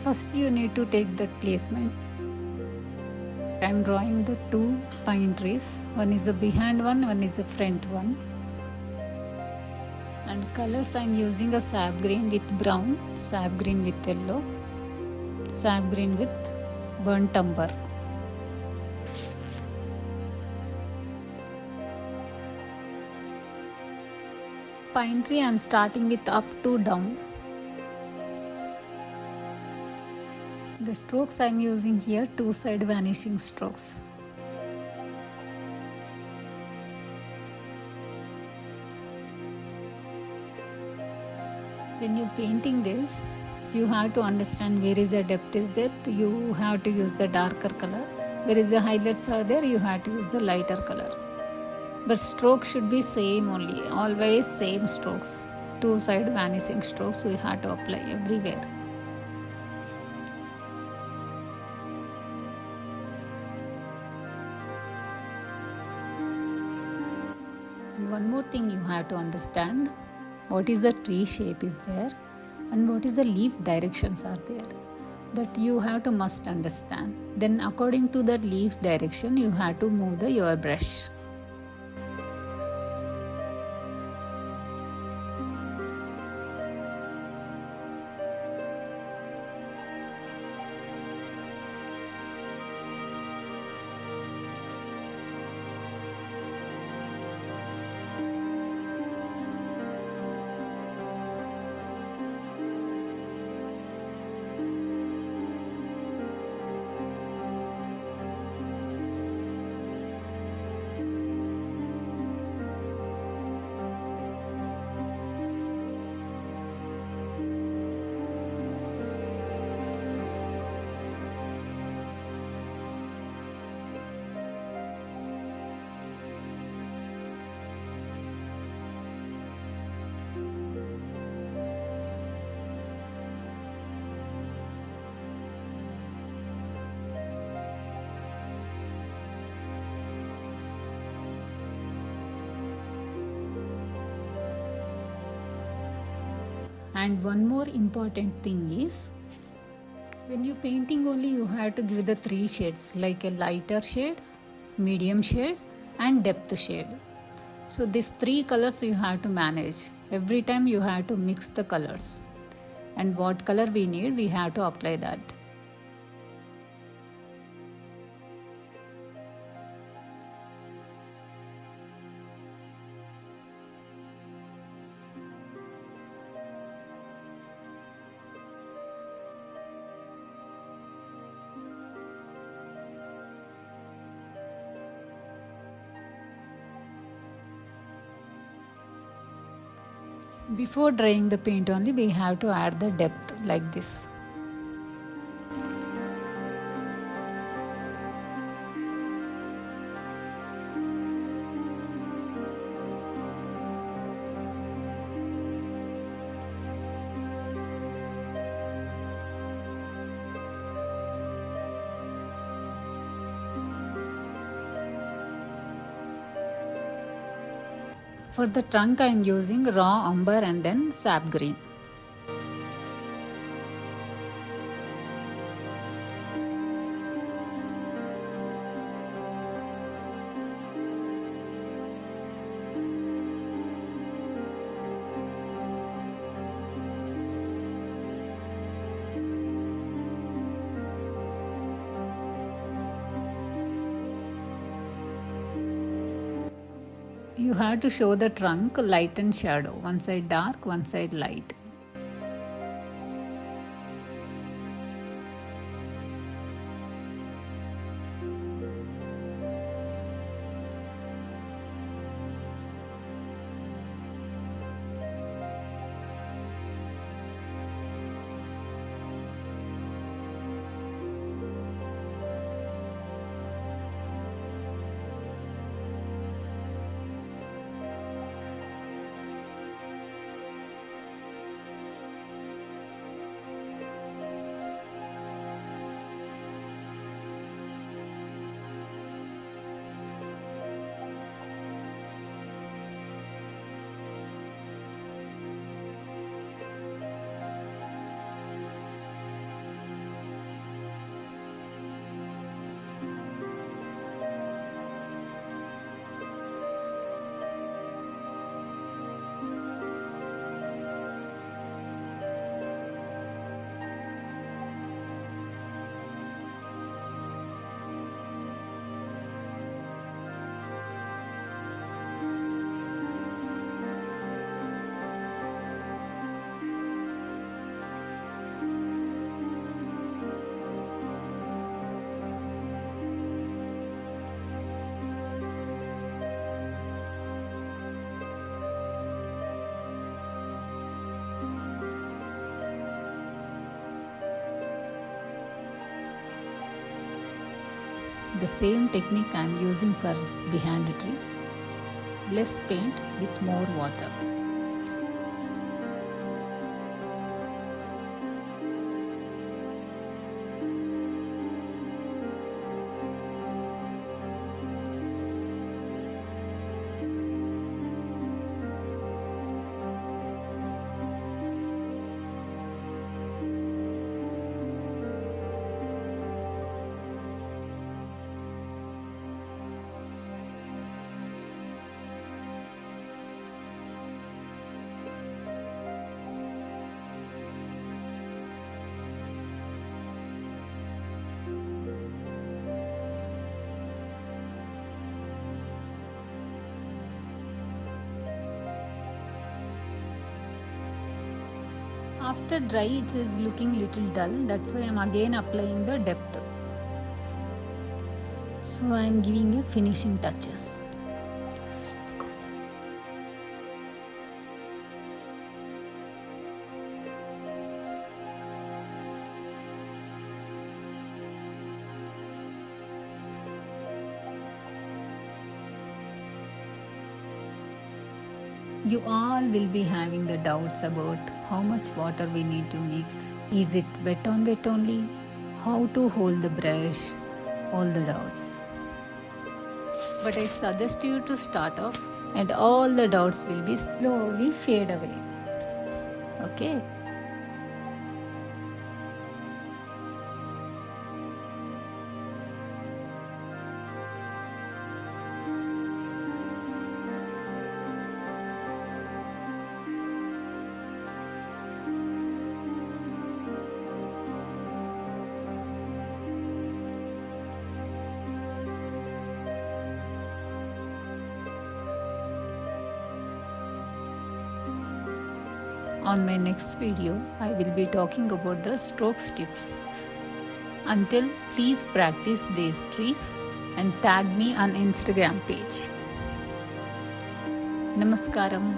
First you need to take that placement. I am drawing the two pine trees. One is a behind one is a front one. And colors I am using a sap green with brown, sap green with yellow, sap green with burnt umber. Pine tree I am starting with up to down. The strokes I am using here two side vanishing strokes. When you're painting this, so you have to understand where is the depth is there, you have to use the darker color. Where is the highlights are there, you have to use the lighter color. But strokes should be same only, always same strokes. Two side vanishing strokes, so you have to apply everywhere. And one more thing you have to understand, what is the tree shape is there and what is the leaf directions are there, that you have to must understand. Then according to that leaf direction you have to move your brush. And one more important thing is, when you painting only you have to give the three shades, like a lighter shade, medium shade and depth shade. So these three colors you have to manage. Every time you have to mix the colors, and what color we need we have to apply that. Before drying the paint only we have to add the depth like this. For the trunk I am using raw umber and then sap green. You have to show the trunk light and shadow, one side dark, one side light. The same technique I am using for behind the tree. Less paint with more water. After dry it is looking little dull, that's why I am again applying the depth. So I am giving a finishing touches. You all will be having the doubts about how much water we need to mix. Is it wet on wet only? How to hold the brush? All the doubts. But I suggest you to start off and all the doubts will be slowly fade away. Okay? On my next video, I will be talking about the strokes tips. Until, please practice these trees and tag me on Instagram page. Namaskaram.